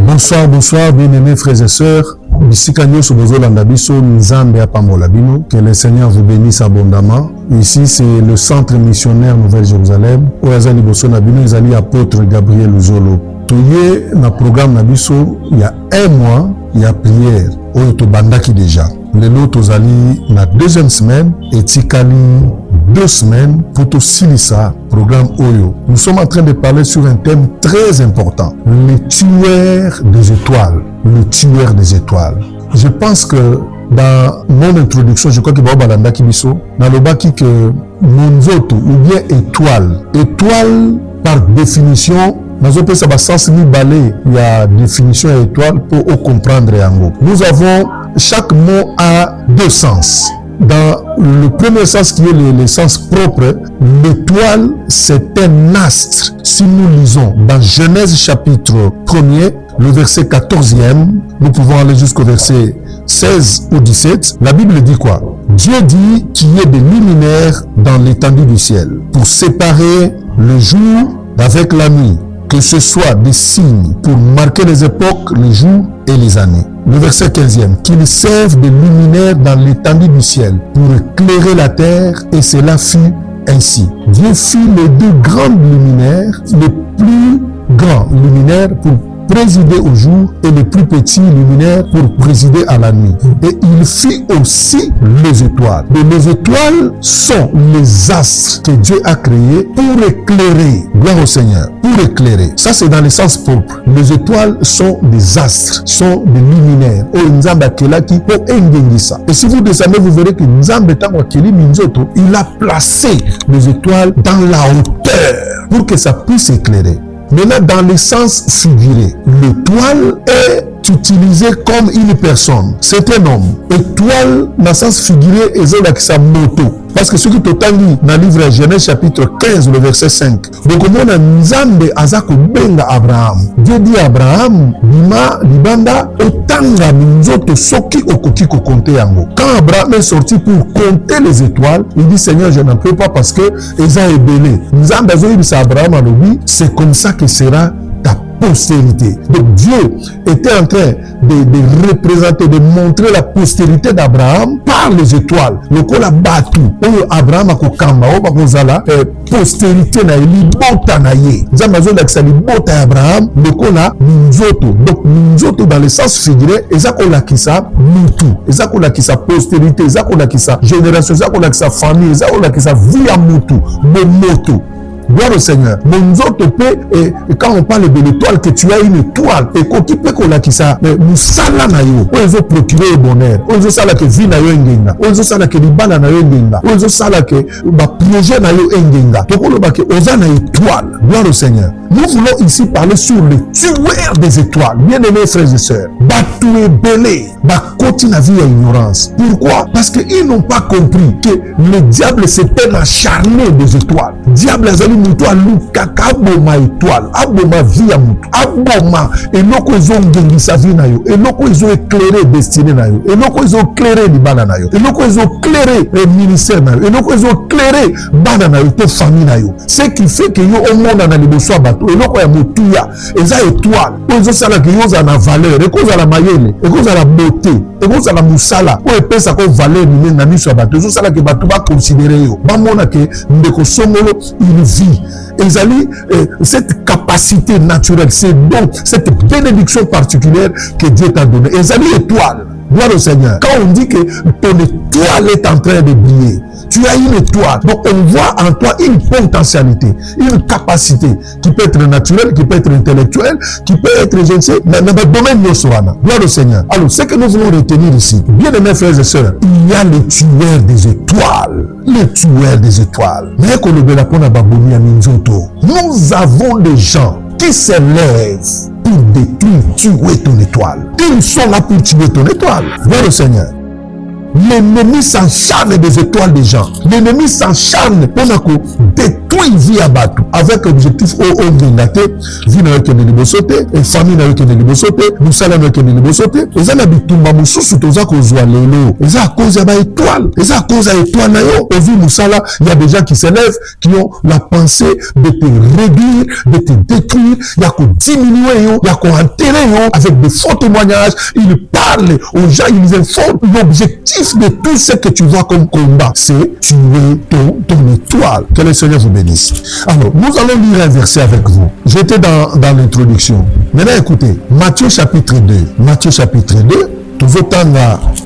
Bonsoir, bien-aimés frères et sœurs. Que le Seigneur vous bénisse abondamment. Ici, c'est le centre missionnaire Nouvelle-Jérusalem. Oyazali Bosso Nabino, Ezali apôtre Gabriel Uzolo. Toye, na programme Nabiso, il y a un mois, il y a prière. Oyo bandaki déjà. Le lot Ozali, na deuxième semaine, et Tikali 2 semaines pour tout silisa programme Oyo. Nous sommes en train de parler sur un thème très important. Le tueur des étoiles. Le tueur des étoiles. Je pense que dans mon introduction, je crois que Babalanda Kibiso, dans le baki que Monzoto ou bien étoile. Étoile, par définition, dans un peu ça va sens ni balai, il y a définition étoile pour comprendre yango. Nous avons, chaque mot a 2 sens. Dans le premier sens qui est le sens propre, l'étoile c'est un astre. Si nous lisons dans Genèse chapitre 1er, le verset 14e, nous pouvons aller jusqu'au verset 16 ou 17, la Bible dit quoi? Dieu dit qu'il y ait des luminaires dans l'étendue du ciel pour séparer le jour d'avec la nuit, que ce soit des signes pour marquer les époques, les jours et les années. Le verset 15e, qu'ils servent de luminaires dans l'étendue du ciel pour éclairer la terre, et cela fut ainsi. Dieu fit les 2 grandes luminaires, les plus grands luminaires pour présider au jour et les plus petits luminaires pour présider à la nuit. Et il fit aussi les étoiles. Et les étoiles sont les astres que Dieu a créés pour éclairer. Gloire au Seigneur. Pour éclairer. Ça, c'est dans le sens propre. Les étoiles sont des astres, sont des luminaires. Et si vous descendez, vous verrez que il a placé les étoiles dans la hauteur pour que ça puisse éclairer. Maintenant, dans le sens figuré, l'étoile est utilisée comme une personne. C'est un homme. Étoile, dans le sens figuré, est sa moto. Parce que ce qui total dit dans le livre Genèse chapitre 15, le verset 5. Donc, on a Nzambe azako benga Abraham. Dieu dit Abraham, Bima, Libanda, Otanga, Minzoto, Soki, Okoki, Kokonte Yango. Quand Abraham est sorti pour compter les étoiles, il dit Seigneur, je n'en peux pas parce que Eza est belé. Nzambe azo dit Abraham a dit, c'est comme ça que sera ta postérité. Donc Dieu était en train de représenter, de montrer la postérité d'Abraham par les étoiles. Le col a battu. Abraham a kokamba, obakozala postérité na libota na ye. Zamazo laksa libota Abraham, le col a minzoto. Donc minzoto dans le sens figuré, ezakola kisa mutu, ezakola kisa postérité, ezakola kisa génération, ezakola kisa famille, ezakola kisa vie à mutu, momoto. Gloire au Seigneur. Et quand on parle de l'étoile, que tu as une étoile, et qu'on peut qu'on qui ça, nous sala na yo, on veut procurer le bonheur, on veut sala que vie na yo engenga, on veut sala que libana na yo engenga, on veut sala que projet na yo engenga. Donc on va que on a une étoile. Gloire au Seigneur. Nous voulons ici parler sur le tueur des étoiles. Bien-aimés frères et sœurs, tuer belé, continue la vie à ignorance. Pourquoi? Parce qu'ils n'ont pas compris que le diable s'était acharné des étoiles. Diable a mutu alukaka aboma étoile, aboma vie à mutu, aboma eloko ezo ngengisa vie na yo, eloko ezo éclairer destinée na yo, eloko ezo éclairer libana na yo, eloko ezo éclairer ministère na yo, eloko ezo éclairer bana na yo te famille na yo. Ce qui fait que yo omona na liboso bato, eloko ya mutuya, eza étoile, ezo sala que yo za na valeur, ekoza la mayele, ekoza la beauté, ekoza la musala, o epesa ko valeur ni na miso bato, ezo sala que bato ba considérer yo. Ba mona que ndeko songolo il vit. Cette capacité naturelle, c'est donc cette bénédiction particulière que Dieu t'a donnée. Et ça dit étoile. Gloire au Seigneur. Quand on dit que ton étoile est en train de briller, tu as une étoile. Donc on voit en toi une potentialité, une capacité qui peut être naturelle, qui peut être intellectuelle, qui peut être, je ne sais, dans le domaine de Soana. Gloire au Seigneur. Alors, ce que nous voulons retenir ici, bien aimés frères et sœurs, il y a le tueur des étoiles. Le tueur des étoiles. Mais qu'on le la pona babouni à Minzoto. Nous avons des gens qui se lèvent pour détruire, tuer ton étoile. Ils sont là pour tuer ton étoile. Gloire au Seigneur. L'ennemi s'acharne des étoiles des gens. L'ennemi s'acharne pour détruire tout il vit à Batou avec objectif au Ngate vie na yoke neli bosote et famille na yoke neli bosote musala na yoke neli bosote eza na bitumba mususu toza kozwa lelo eza à cause ya ba étoile eza à cause ya étoile na yo au vie musala il y a des gens qui s'élèvent qui ont la pensée de te réduire de te détruire il y a qu'on diminuer yo il y a qu'on enterrer yo avec de faux témoignages ils parlent aux gens ils informent l'objectif de tout ce que tu vois comme combat c'est tuer ton étoile. Que le Seigneur vous bénisse. Alors, nous allons lire un verset avec vous. J'étais dans l'introduction. Maintenant, écoutez, Matthieu chapitre 2. Matthieu chapitre 2, tout autant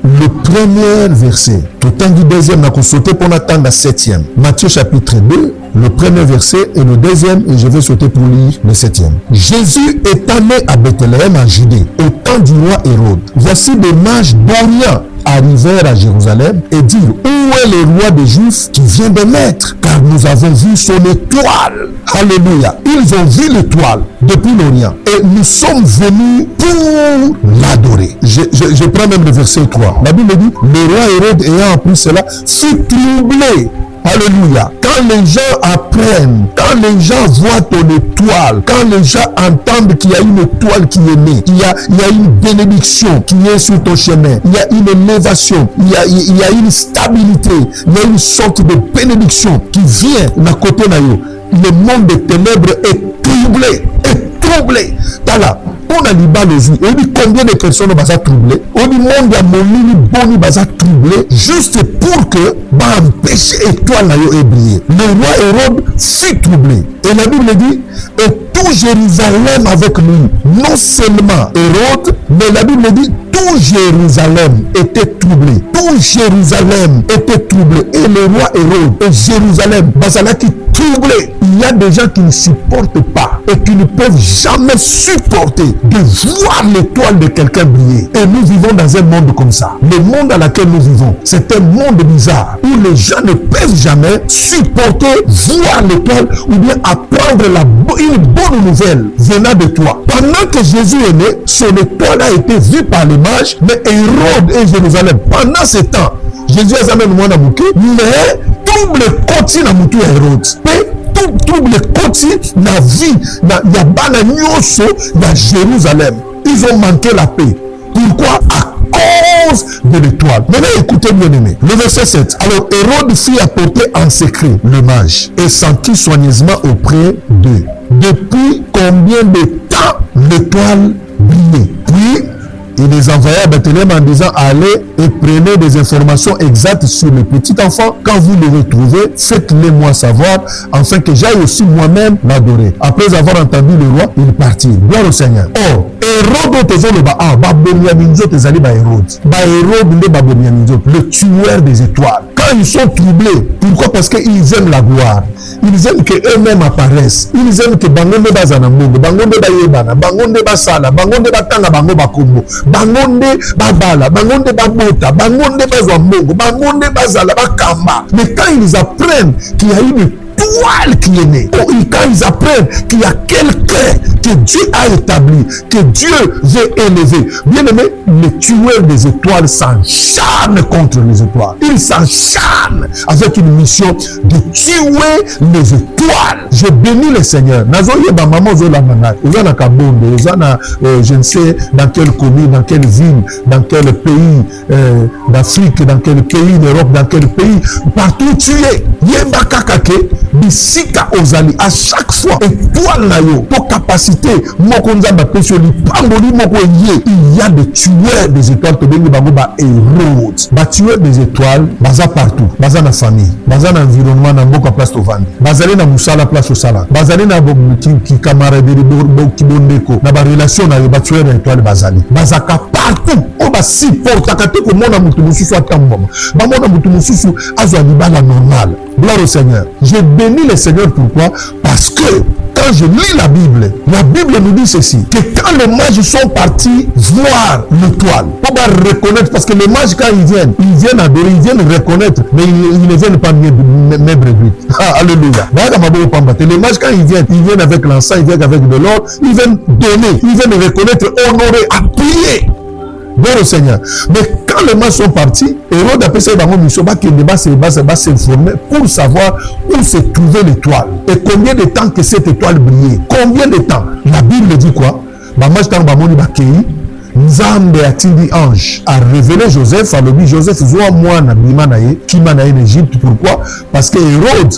le premier verset. Tout autant du deuxième, on a sauté pour attendre la septième. Matthieu chapitre 2, le premier verset et le deuxième, et je vais sauter pour lire le septième. Jésus étant né à Bethléem en Judée, au temps du roi Hérode. Voici des mages d'Orient arrivèrent à Jérusalem et dirent: où est le roi des Juifs qui vient de naître? Car nous avons vu son étoile. Alléluia. Ils ont vu l'étoile depuis l'Orient et nous sommes venus pour l'adorer. Je prends même le verset 3. La Bible dit: le roi Hérode ayant appris cela fut troublé. Alléluia. Quand les gens apprennent, quand les gens voient ton étoile, quand les gens entendent qu'il y a une étoile qui est née, il y a une bénédiction qui est sur ton chemin, il y a une élévation, il y a une stabilité, il y a une sorte de bénédiction qui vient d'un côté naïo. Le monde des ténèbres est troublé, Tala. On a liba le vie. On dit combien de personnes sont troublées. On dit monde a molini boni basa troublé juste pour que empêcher étoile na yo briller. Le roi Hérode fut troublé. Et la Bible dit et tout Jérusalem avec lui. Non seulement Hérode, mais la Bible dit tout Jérusalem était troublé. Tout Jérusalem était troublé. Et le roi Hérode et Jérusalem basala qui troublé. Il y a des gens qui ne supportent pas et qui ne peuvent jamais supporter de voir l'étoile de quelqu'un briller. Et nous vivons dans un monde comme ça. Le monde dans lequel nous vivons, c'est un monde bizarre où les gens ne peuvent jamais supporter voir l'étoile ou bien apprendre une bonne nouvelle venant de toi. Pendant que Jésus est né, son étoile a été vue par les mages, mais Hérode et Jérusalem, pendant ce temps, Jésus a jamais demandé à Mouké, mais trouble continue à Mouké Hérode. Trouble continue la vie, il y a bana nyoso, il y a Jérusalem. Ils ont manqué la paix. Pourquoi? À cause de l'étoile. Maintenant, écoutez bien aimé. Le verset 7. Alors Hérode fit apporter en secret le mage et s'enquit soigneusement auprès d'eux. Depuis combien de temps l'étoile brillait? Puis il les envoya à Bethléem en disant: allez et prenez des informations exactes sur le petit enfant. Quand vous le retrouvez, faites-les moi savoir, afin que j'aille aussi moi-même l'adorer. Après avoir entendu le roi, il partit. Gloire au Seigneur. Or, Hérode le tueur des étoiles. Quand ils sont troublés, pourquoi? Parce qu'ils aiment la gloire. Ils aiment que eux-mêmes apparaissent. Ils aiment que bangonde bazana mungu, bangonde bayebana, bangonde basala, bangonde batanga bango bakombo, bangonde babala, bangonde babota, bangonde bazwa mungu, bangonde bazala bakamba. Mais quand ils apprennent qu'il y a une étoile qui est née, quand ils apprennent qu'il y a quelqu'un que Dieu a établi, que Dieu veut élever, bien aimé, les tueurs des étoiles s'acharnent contre les étoiles. Ils s'acharnent avec une mission de tuer les étoiles. Je bénis le Seigneur. Je ne sais dans quelle commune, dans quelle ville, dans quel pays d'Afrique, dans quel pays d'Europe, dans quel pays, partout tu es. Bisika ozali à chaque fois étoile na yo pour capacité mokonza ba pesoli pamboli moko yé. Il y a des tueurs des étoiles to bengi bango ba Hérode. Ba tueurs des étoiles baza partout, baza na famille, baza na environnement na mboka place to vandi, bazali na musala place au sala, bazali na ki camaraderie ki bondeko na ba relation na yo. Ba tueurs des étoiles bazali bazaka partout. O ba supportaka te ko mona mutu mususu atamboma ba mona mutu mususu azwa libala normal. Gloire au Seigneur. Je bénis le Seigneur. Pourquoi? Parce que quand je lis la Bible nous dit ceci, que quand les mages sont partis voir l'étoile, on va reconnaître, parce que les mages quand ils viennent adorer, ils viennent reconnaître, mais ils ne viennent pas même réduire. Alléluia. Les mages quand ils viennent avec l'encens, ils viennent avec de l'or, ils viennent donner, ils viennent reconnaître, honorer, appuyer. Gloire au Seigneur. Mais quand les mages sont partis, Hérode a appelé ça dans mon mission, va s'informer pour savoir où se trouvait l'étoile. Et combien de temps que cette étoile brillait. Combien de temps? La Bible dit quoi? Nzambe atindi ange a révélé Joseph, a dit Joseph zoa mwana bima na ye kima na ye en Égypte. Pourquoi? Parce que Hérode,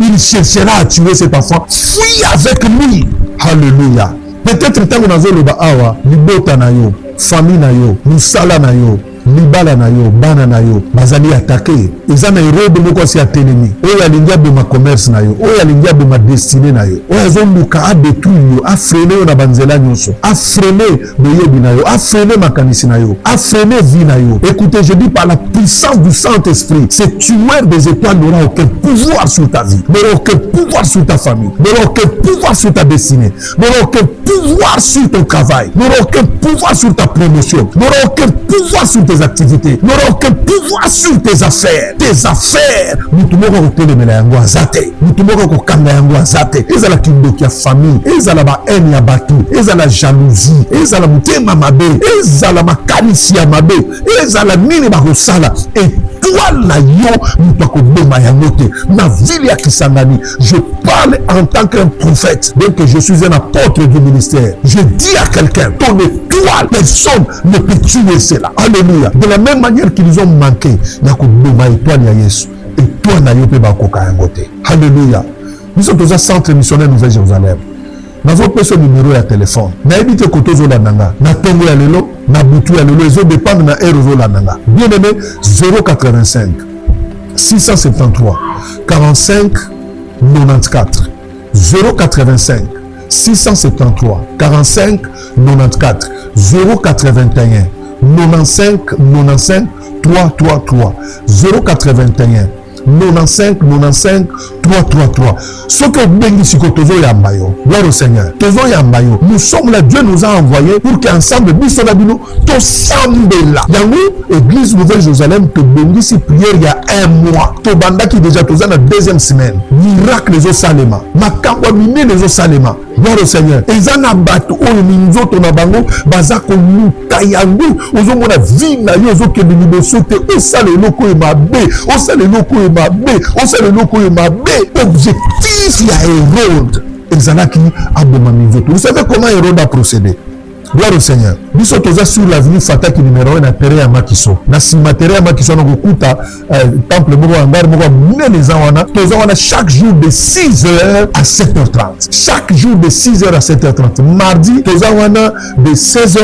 il cherchera à tuer cet enfant. Fuis avec lui. Alléluia. Peut-être que nous avons le awa, libota na yo, famille na yo, musala na yo, libala na yo, bana na yo, bazali attaqué. Eza na Hérode moko si atelemi. Oyo alingia be ma commerce na yo, oyo alingia be ma destinée na yo. Oyo azombuka a détruire yo, a freiner yo na banzela nyonso, a freiner boyebi na yo, a freiner makanisi na yo, a freiner vie na yo. Écoutez, je dis par la puissance du Saint-Esprit, ce tueur des étoiles n'aura aucun pouvoir sur ta vie, n'aura aucun pouvoir sur ta famille, n'aura aucun pouvoir sur ta destinée, n'aura aucun pouvoir sur ton travail, n'aura aucun pouvoir sur ta promotion, n'aura aucun pouvoir sur tes activités, n'aura aucun pouvoir sur tes affaires. Tes affaires, mutu moko kotelemela yango azate, mutu moko kokanga yango azate. Ezala kindoki ya famille, ezala ba haine ya bato, ezala jalousie, ezala mutema mabe, ezala makanisi ya mabe, ezala nini bakosala. Étoile na yo mutu akoboma yango te. Na ville ya Kisangani, je parle en tant qu'un prophète, bien que je suis un apôtre du ministère. Je dis à quelqu'un, ton étoile, personne ne peut tuer cela. Alléluia. De la même manière qu'ils ont manqué, yakoboma étoile ya Yesu. Étoile na yo pe bakoka yango te. Alléluia. Nous sommes dans un centre missionnaire Nouvelle-Jérusalem. Nous avons pris ce numéro de téléphone. Nous avons dit que nous avons na tongo ya lelo, na butu ya lelo, ils ont dépendre na erozo la nanga. Bien aimé, 085 673 45 94 085 673 45 94 081 95 95 333 081 95 95 333. Ce que bengi siko tozo yambayo. Gloire au Seigneur. Tozo yambayo. Nous sommes là, Dieu nous a envoyés pour qu'ensemble biso na bino to sambela. Yango église Nouvelle-Jérusalem te bengi si prière il y a 1 mois. To banda qui déjà toza na deuxième semaine. Miracle les salema. Makangwa mine les salema. Gloire au Seigneur. Ezana batu oyo minzoto na bango bazako luka yango. Ozo mona vie na yo zo ke liboso te osale loko e mabe. Osale loko e mabe. Osale loko e mabe. Objectif ya Hérode ezalaki aboma minzoto. Vous savez comment Hérode a procédé? Gloire au Seigneur. Biso toza sur l'avenue Fataki numéro 1 na terrain ya Makiso. Na sima terrain ya Makiso na kokuta temple moko angari moko munene za wana. Toza wana chaque jour de 6h à 7h30. Chaque jour de 6h à 7h30. Mardi toza wana de 16h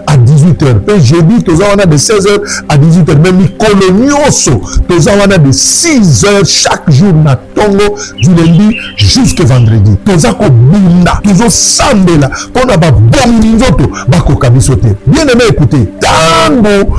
à 18h. Et jeudi toza wana de 16h à 18h. Même mikolo nyonso toza wana de 6h chaque jour na tongo du lundi jusqu'au vendredi. Toza ko bunda, tozo sambela pona ba bomi nzoto bakoka biso te. Bien aimé, écoutez, tango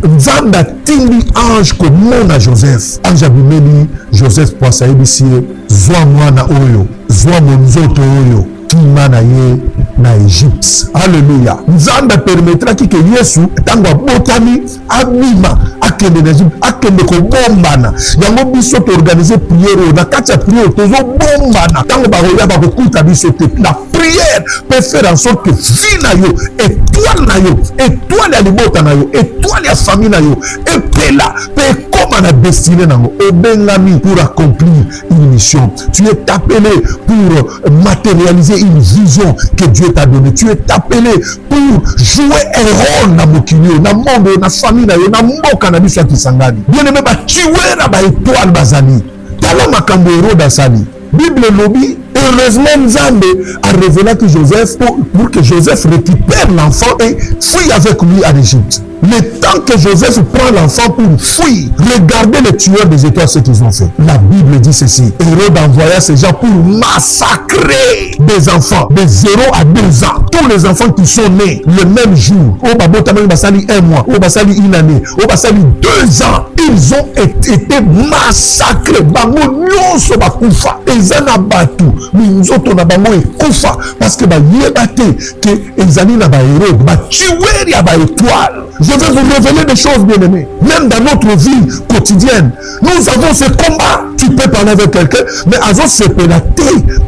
Nzambe atindi ange komona Joseph, ange abimeli Joseph poasa yebisie zwa mwana oyo, zwa monzoto oyo kima na ye na Égypte. Alléluia. Nzambe permettra ki ke Yesu tango abotami abima akende na Égypte, akende kobombana. Yango biso to organiser prière na kati ya prière tozo bombana. Tango baroya bakokuta biso te. La prière peut faire en sorte que vie na yo, étoile na yo, étoile ya libota na yo, étoile ya famille na yo, epela pe comme na destinée nango obengami pour accomplir une mission. Tu es appelé pour matérialiser une vision que Dieu t'a donnée. Tu es appelé pour jouer un rôle dans mokili, dans monde, dans famille na yo, dans mboka na biso Kisangani. Bien aimé ba tuer na ba étoile bazali. Tala makambo Hérode asali. Bible lobi, heureusement Nzambe a révélé que Joseph pour que Joseph récupère l'enfant et fuit avec lui en Égypte. Le temps que Joseph prend l'enfant pour fuir, regardez les tueurs des étoiles ce qu'ils ont fait. La Bible dit ceci. Hérode envoya ces gens pour massacrer des enfants de 0 à 2 ans. Tous les enfants qui sont nés le même jour. Au Babotamani Basali 1 mois, au Basali 1 année, au Basali 2 ans. Ils ont été massacrés. Bango nyonso bakufa. Ezana batu. Minzoto na bango ekufa. Parce que ba yebate que ezali na ba Hérode, ba tuer ya ba étoile. Je vais vous révéler des choses, bien-aimés. Même dans notre vie quotidienne, nous avons ce combat. Tu peux peut parler avec quelqu'un, mais Azo se pélaté.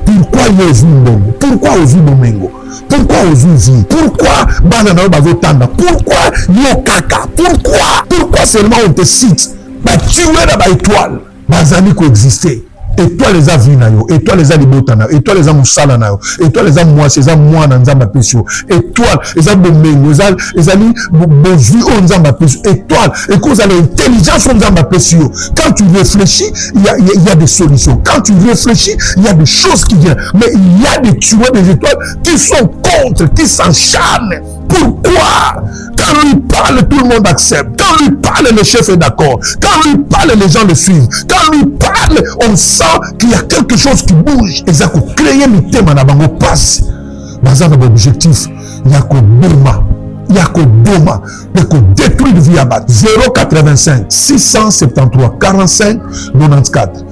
Pourquoi Yezu Mbongo? Pourquoi Ozu Domengo? Pourquoi Ozuzi? Pourquoi Banana Bazotanda? Pourquoi Yokaka? Pourquoi seulement on te cite? Bah tu es là, bah étoile. Bazali coexister. Étoile les a vu na yo, étoile les a libotana, étoile les a moussala na yo, étoile les a moi, c'est moi dans Nzamba Pesio, étoile les a bomengo, les a li bozu on Nzamba Pesio, étoile, et cause à l'intelligence on Nzamba Pesio. Quand tu réfléchis, il y a des solutions. Quand tu réfléchis, il y a des choses qui viennent. Mais il y a des tueurs des étoiles qui sont contre, qui s'encharnent. Pourquoi? Quand lui parle, tout le monde accepte. Quand lui parle, le chef est d'accord. Quand lui parle, les gens le suivent. Quand lui parle, on sent qu'il y a quelque chose qui bouge. Et ça peut créer un thème dans le passe. Dans un objectif, il y a que Boma. Il y a que Boma. Il y a que détruire le Viabat. 085 673 45 94.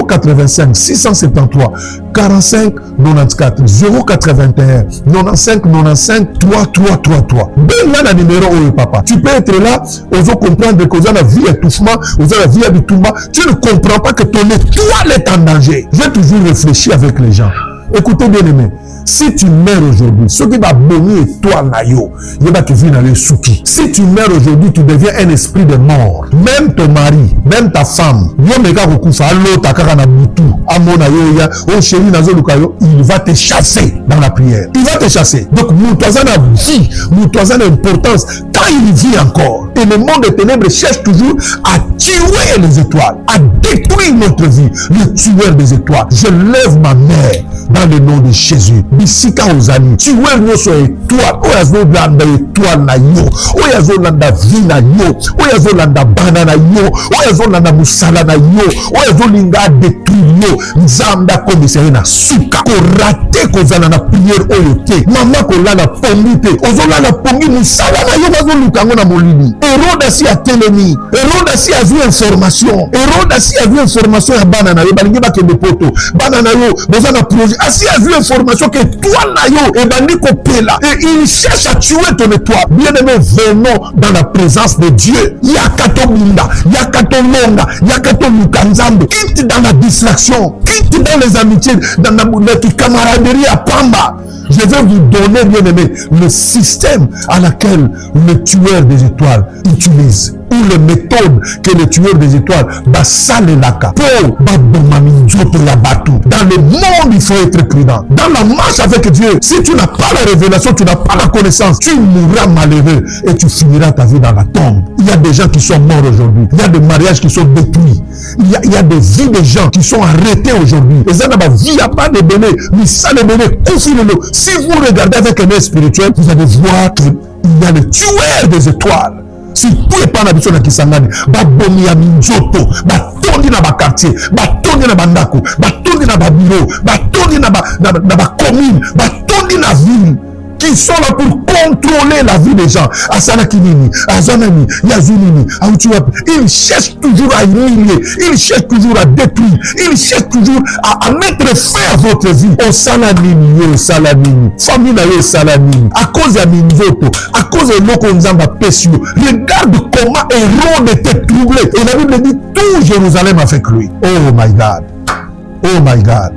085 673 45 94. 081 95 95 3333. Ben là, le numéro où papa. Tu peux être là, on va comprendre que vous avez la vie étouffement, vous avez la vie habituellement. Tu ne comprends pas que ton étoile est en danger. J'ai toujours réfléchi avec les gens. Écoutez bien aimé. Si tu meurs aujourd'hui, ce qui va bénir toi, Nayo, il va te venir dans le souki. Si tu meurs aujourd'hui, tu deviens un esprit de mort. Même ton mari, même ta femme, il va te chasser dans la prière. Il va te chasser. Donc, Moutouazan a vie, Moutouazan a importance quand il vit encore. Et le monde des ténèbres cherche toujours à tuer les étoiles, à détruire notre vie. Le tueur des étoiles. Je lève ma mère dans le nom de Jésus. Bisika ozali tuer nyonso étoile oyazo landa étoile na yo oyazo landa vie na yo oyazo landa bana na yo oyazo landa musala na yo oyazo linga détruire yo nzamba komisere na suka ko raté kozala na prière oyo te mama ko lala pongi te ozolala pongi musala na yo bazo lukango na molili Hérode si a telemi Hérode si a vu information Hérode si a vu information ya bana na yo balingi bakende poto bana na yo bozana projet asi a vu information que toi nayo et bandiko pela et il cherche à tuer ton étoile. Bien aimé, venons dans la présence de Dieu. Yakato Minda, Yakato Longa, Yakato Lukanzambe. Quitte dans la distraction, quitte dans les amitiés, dans la camaraderie à Pamba. Je vais vous donner, bien aimé, le système à laquelle le tueur des étoiles utilise. Ou les méthodes que le tueur des étoiles Basalelaka pour Babomamidjoto Yabatu. Dans le monde, il faut être prudent. Dans la marche avec Dieu, si tu n'as pas la révélation, tu n'as pas la connaissance, tu mourras malheureux et tu finiras ta vie dans la tombe. Il y a des gens qui sont morts aujourd'hui. Il y a des mariages qui sont détruits. Il y a des vies de gens qui sont arrêtés aujourd'hui. Et ça n'a pas vie, il n'y a pas de béné. Mais ça, le béné, confine-le. Si vous regardez avec un œil spirituel, vous allez voir qu'il y a le tueur des étoiles. Si tu n'es pas na biso na Kisangani, babomi ya minzoto, batondi na ba quartier, batondi na bandako, batondi na ba bureau, batondi na ba commune, batondi na ville, qui sont là pour contrôler la vie des gens. Asana Kinini, Azanani, Yazunini, ils cherchent toujours à humilier, ils cherchent toujours à détruire, ils cherchent toujours à mettre fin à votre vie. Au Salanini, au Salanini, famille au Salanini, à cause de Minzoto, à cause de l'Okonzamba Pesio. Regarde comment Hérode était troublé. Et la Bible dit tout Jérusalem avec lui. Oh my God. Oh my God.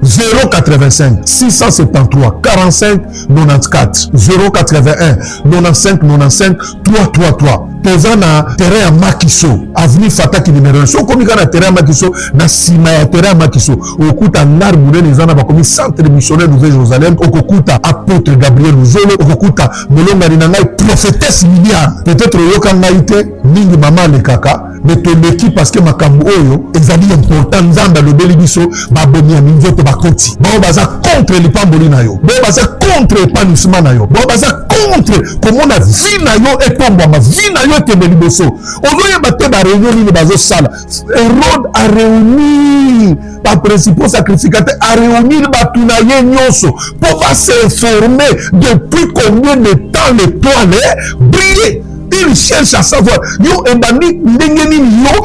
085 673 45 94 081 95 95 333. Toza na terrain ya Makiso avenue Fataki numéro 1. So komi kana terrain ya Makiso na sima ya terrain ya Makiso okuta nar munene ezana ba komi centre missionnaire Nouvelle Jérusalem okukuta apôtre Gabriel Uzolo okukuta molonga ni ngai prophétesse Liliane. Peut-être yoka ngaite mingi mama le kaka mais ton équipe parce que makambo oyo ezali important nzamba lobeli biso babomi ya minzoto bakoti bao baza contre lipamboli na yo bao baza contre épanouissement na yo bao baza contre comment na vie na yo etombwama vie na yo ekende liboso ozoyeba te baréunion nini bazosala. Hérode a réuni baprincipaux sacrificateurs a réuni bato na ye nyonso po basinformer depuis combien de temps l'étoile brille. Il cherche à savoir yo embandi ndenge nini yo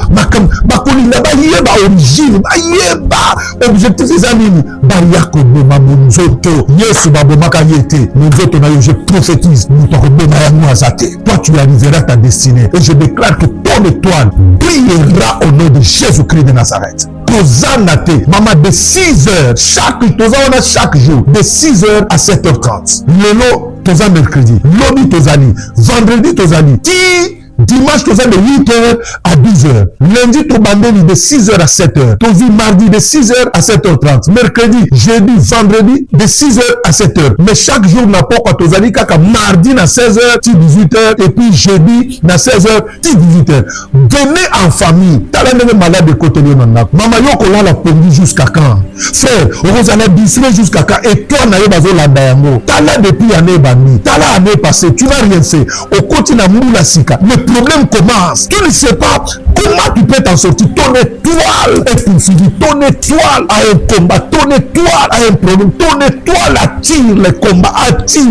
bakolinda bayeba origine bayeba objectif eza nini baya koboma monzoto yesu babomaka ye te monzoto na yo je prophétise moto akoboma yango aza te. Toi tu arriveras à ta destinée et je déclare que ton étoile brillera au nom de Jésus-Christ de Nazareth. tozanate mama de 6 heures chaque jour de 6 heures à 7h30. Lelo toza mercredi, lobi tozali, vendredi tozali, dimanche toza de 8h à 12h, lundi tobandeli de 6h à 7h, tozi mardi de 6h à 7h30, mercredi, jeudi, vendredi de 6h à 7h. Mais chaque jour na pokwa tozali kaka mardi na 16h ti 18h et puis jeudi na 16h ti 18h. Venez en famille. Tala ndenge malade de côté de nandako. Mama yo kolala pongi jusqu'à quand? Frère, ozala bisre jusqu'à quand? Et toi na yo bazo landa yango. Tala depuis année bani. Tala année passée, tu n'as rien fait. Au côté na moula sika. Le problème commence. Tu ne sais pas comment tu peux t'en sortir. Ton étoile est poursuivie. Ton étoile a un combat. Ton étoile a un problème. Ton étoile attire les combats. Attire.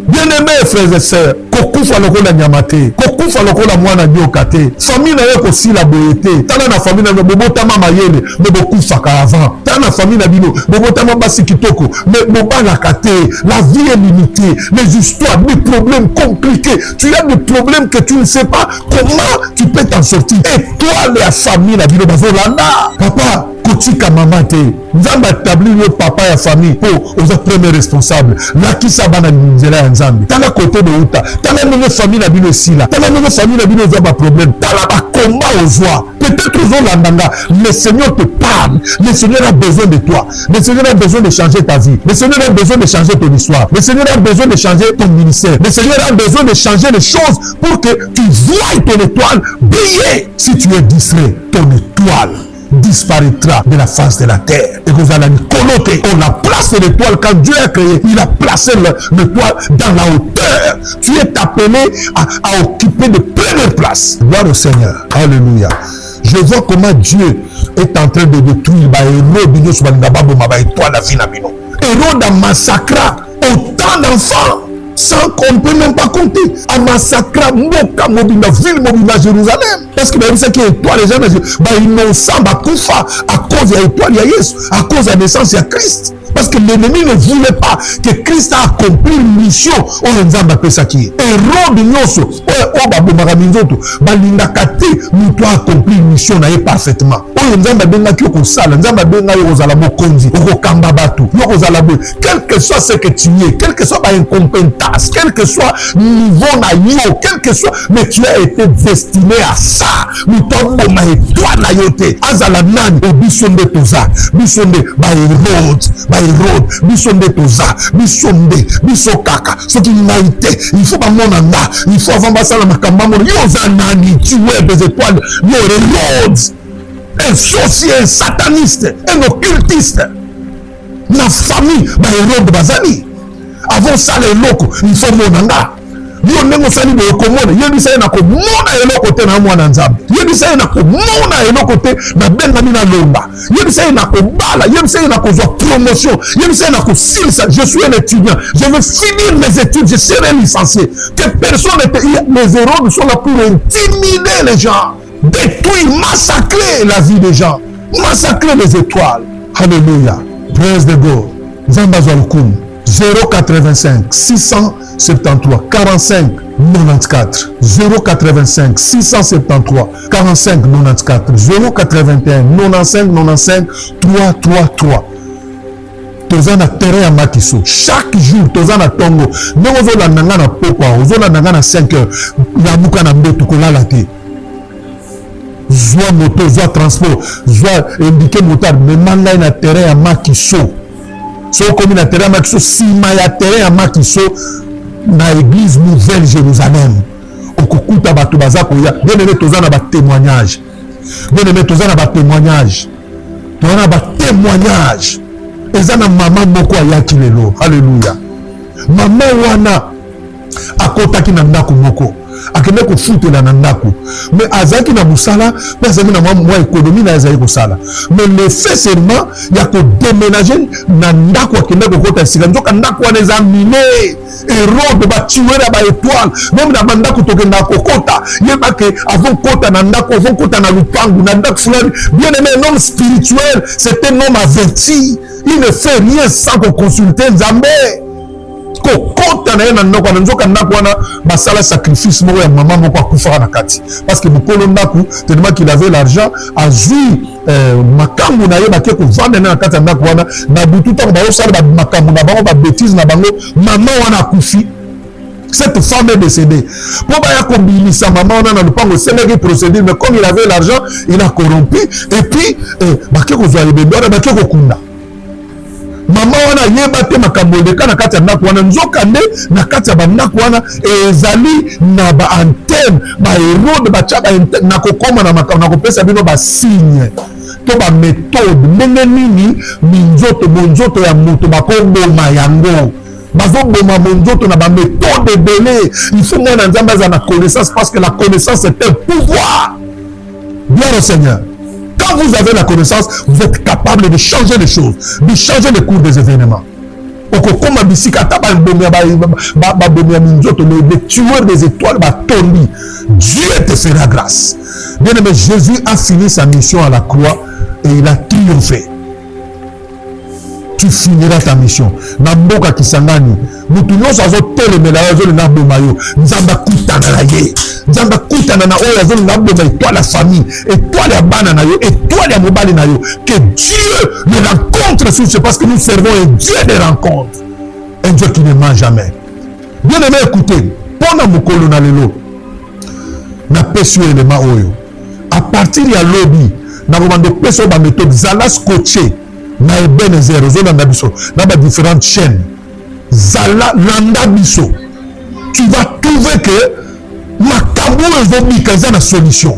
Bien-aimés frères et sœurs, kokufa lokola nyamate. Kokufa lokola mwana nyokate. Famille na yo kosi la boyete. Tana na famille na yo bobotama mayele. Mais bokufa ka avant. Tana na famille na bino. Bobotama basi kitoko. Mais bobala kate. La vie est limitée. Les histoires, des problèmes compliqués. Tu as des problèmes que tu ne sais pas comment tu peux t'en sortir. Et toi, la famille, la vie de Bazolanda, papa, kotika maman te. Nzamba tabli le papa et la famille pour aux premiers responsables. La qui sabana nzela ya nzambi. Tala côté de uta. Tala notre famille la bino sila. Tala notre famille la bino zaba problème. Tala ba combat aux joies. Peut-être aux landanga. Le Seigneur te parle. Le Seigneur a besoin de toi. Le Seigneur a besoin de changer ta vie. Le Seigneur a besoin de changer ton histoire. Le Seigneur a besoin de changer ton ministère. Le Seigneur a besoin de changer les choses pour que tu voies ton étoile briller. Si tu es distrait, ton étoile disparaîtra de la face de la terre. Et vous allez coloter. On a placé l'étoile quand Dieu a créé. Il a placé l'étoile dans la hauteur. Tu es appelé à occuper de première place. Gloire au Seigneur. Alléluia. Je vois comment Dieu est en train de détruire Hérode a massacré autant d'enfants sans qu'on peut même pas compter. A massacré Moka Mobina, ville Mobina, Jérusalem. Parce que c'est que étoile, les gens, innocents, Bakoufa, à cause de l'étoile, il y a Jésus, à cause de la naissance, il y a Christ. Parce que l'ennemi ne voulait pas que Christ a accompli une mission. On a appelé ça qui est. Hérode Nyoso, Balindakate, nous doit accomplir une mission parfaitement. Quel que soit ce que tu es, quel que soit ta incompétence, quel que soit le niveau naïo, quel que soit, mais tu as été destiné à ça. Nous t'avons toi naïoté. Azala nan, obisonde toza, bisonde, Hérode, bisonde toza, bisonde, bisokaka, ce qui n'a été, il faut pas mon anda, il faut avant ça la makamba, yozanani, tu es des étoiles, Hérode, un sorcier, un sataniste, un occultiste. La famille, Hérode Bazali. Avant ça, les locaux, il faut mon anda. Yo nengo sali bo komona yebi sa na ko mona eloko te na mwana nzambe yebi sa na ko mona eloko te na benga mina lomba yebi sa na ko bala yebi sa na ko zo promotion yebi sa na ko silsa. Je suis un étudiant, je veux finir mes études, je serai licencié. Que personne ne les Hérodes sont là pour intimider les gens, détruire, massacrer la vie des gens, massacrer les étoiles. Alléluia. Praise the God. Zamba Zalkoum 085 673 45 94 085 673 45 94 081 95 95 333. Tozana terrain à Makiso. Chaque jour, Tozana Tongo. Nous avons la popa, nous avons la 5 heures. La bouka na mbetu kolala te. Zwa moto, zwa transport, zwa indiqué motard. Mais manga na terrain à Makiso. So comme na terrain à Makiso, si ma terrain à Makiso na église Nouvelle Jérusalem. Okukuta batu bazako ya. Bien aimé Tozana ba témoignage. Bien aimé Tozana ba témoignage. Tozana ba témoignage. Ezana maman moko ayaki lelo. Alléluia. Maman wana akotaki na ndako moko. Akende ko futela na ndako. Mais azaki na musala, parce que na mwa économie na azaki ko sala. Mais le fait seulement ya ko déménager na ndako akende ko kota sika nzoka ndako wana eza miné. Hérode ba tuer na ba étoile. Même na ndako tokenda ko kota. Yeba ke avant kota na ndako, avant kota na lupangu na ndako fulani. Bien aimé, un homme spirituel, c'est un homme averti. Il ne fait rien sans qu'on consulte Nzambe. kokota na ye na ndako wana nzoka ndako wana basala sacrifice moko ya mama moko akufaka na kati parce que mokolo ndako tellement qu'il avait l'argent azwi makambo na ye bake kovanda na kati ya ndako wana na butu ntango bazosala makambo na bango babétise na bango mama wana akufi. Cette femme est décédée. Pour baya kombilisa mama wana na lupango esengelaki procédure, mais comme il avait l'argent il a corrompu et puis bake kozwa ebembe wana bake kokunda mama wana yeba te makambo eleka na kati ya ndako wana nzokande na kati ya bandako wana ezali na baantenne baherode batya na kokoma na makambo na kopesa bino basigne to baméthode ndenge nini monzoto ya moto bakoboma yango bazoboma monzoto na baméthode ebele. Il faut mwana nzambe aza na connaissance parce que la connaissance est un pouvoir. Bien au Seigneur. Quand vous avez la connaissance, vous êtes capable de changer les choses, de changer le cours des événements. Les tueurs des étoiles, Dieu te fera grâce. Bien aimé, Jésus a fini sa mission à la croix et il a triomphé. Tu finiras ta mission. Namboka kisangani. Mutu nyonso azotelemela yo azolina boma yo. Nzamba kutana na ye. Nzamba kutana na oyo azolina boma étoile la famille, étoile ya bana na yo, étoile ya mobali na yo. Que Dieu les rencontre sur ce parce que nous servons un Dieu de rencontre. Un Dieu qui ne ment jamais. Bien aimé, écoutez. Pona mukolo na lelo. Na pesu elema oyo. À partir ya lobby, na bomando peso ba méthode zala scotché. Na Ebenezer ozolanda biso na ba différentes chaînes zala landa biso, tu vas trouver que makambo ezobika eza na solution.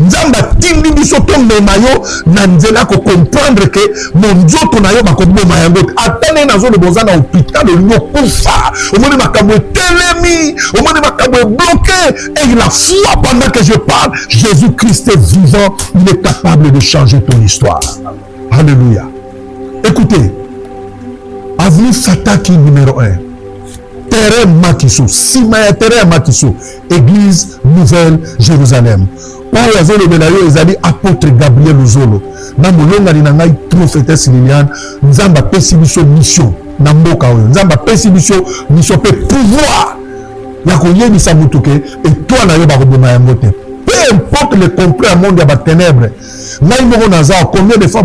Nzamba tindi biso tomema yo na nzela ko comprendre que monzoto na yo bakoboma yango atane na zolo boza na hôpital olingo kufa omoni makambo etelemi omoni makambo bloqué et la foi pendant que je parle Jésus-Christ est vivant, il est capable de changer ton histoire. Alléluia. Écoutez, avenue Fataki numéro 1, terrain Makiso, Simaya terrain Makiso, église Nouvelle Jérusalem. Oyo azolo belayo ezali apôtre Gabriel Uzolo. Na molonga ni ngai prophétesse Liliane, nzamba pesi biso mission na mboka oyo. Nzamba pesi biso mission pe pouvoir ya koyebisa mutu ke étoile na yo bakoboma yango te. Peu importe le complet à monde ya ténèbres. Combien de fois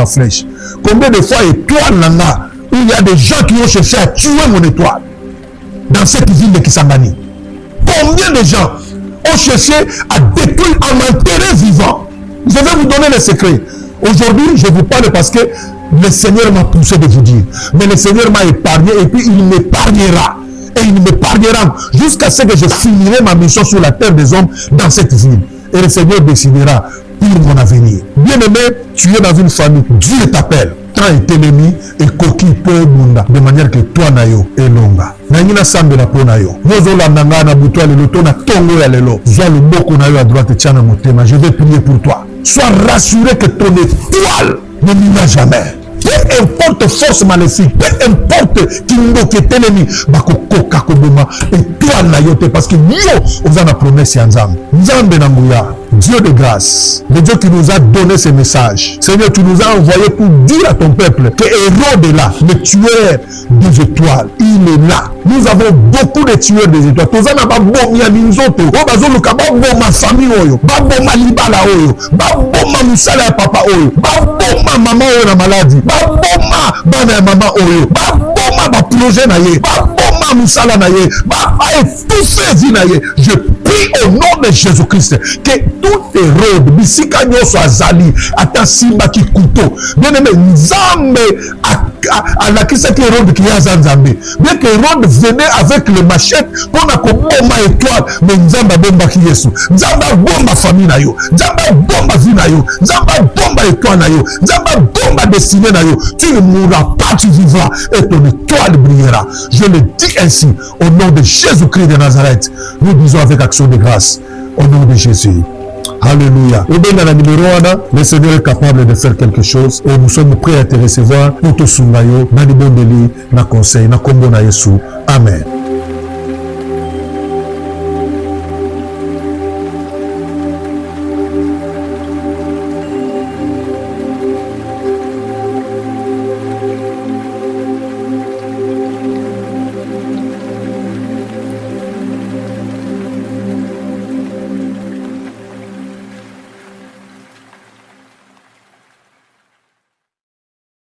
flèche, combien de fois étoile nana où il y a des gens qui ont cherché à tuer mon étoile dans cette ville de Kisangani. Combien de gens ont cherché à détruire, à m'enterrer vivant. Je vais vous donner le secret. Aujourd'hui, je vous parle parce que le Seigneur m'a poussé de vous dire. Mais le Seigneur m'a épargné et puis il m'épargnera. Et il m'épargnera jusqu'à ce que je finirai ma mission sur la terre des hommes dans cette ville. Et le Seigneur décidera pour mon avenir. Bien-aimé, tu es dans une famille. Dieu t'appelle. Quand est ennemi et coquille peut bunda. De manière que toi nayo est longa. Nangina sambe la po nayo. Yozo la nanga na buto le loto na tongo ya lelo. Zwa le boko nayo à droite tiana motema. Je vais prier pour toi. Sois rassuré que ton étoile ne nuira jamais. Peu importe force maléfique, peu importe qui nous est ennemi, bako koka koboma étoile na yote parce que yo on a la promesse ya Nzambe. Nzambe na nguya. Dieu de grâce, le Dieu qui nous a donné ce message. Seigneur, tu nous as envoyé pour dire à ton peuple que Hérode est là, le tueur des étoiles. Il est là. Nous avons beaucoup de tueurs des étoiles. Tous en avons bon ya minzoto. O bazolo kaba bon ma famille oyo. Ba bon ma libala oyo. Ba bon ma musala ya papa oyo. Ba bon ma maman oyo na maladie. Ba bon ma bana ya maman oyo. Ba bon ma ba projet na ye. Ba bon ma musala na ye. Ba étouffer vie na ye. Je prie au nom de Jésus-Christ que tout Hérode, bisika nyoso azali, ata simba ki couteau. Bien aimé, Nzambe à la kisa ki Hérode ki yaza Nzambe. Bien que Hérode venait avec le machette pour na koboma étoile, mais Nzamba bomba ki Yesu. Nzamba bomba famille na yo. Nzamba bomba vie na yo. Nzamba bomba étoile na yo. Nzamba bomba destinée na yo. Tu ne mourras pas, tu vivras et ton étoile brillera. Je le dis ainsi au nom de Jésus-Christ de Nazareth. Nous disons avec action de grâce au nom de Jésus. Alléluia. Le Seigneur est capable de faire quelque chose et nous sommes prêts à te recevoir. Nous te souvenons, dans les bons délits, dans le conseil, dans le combo. Amen.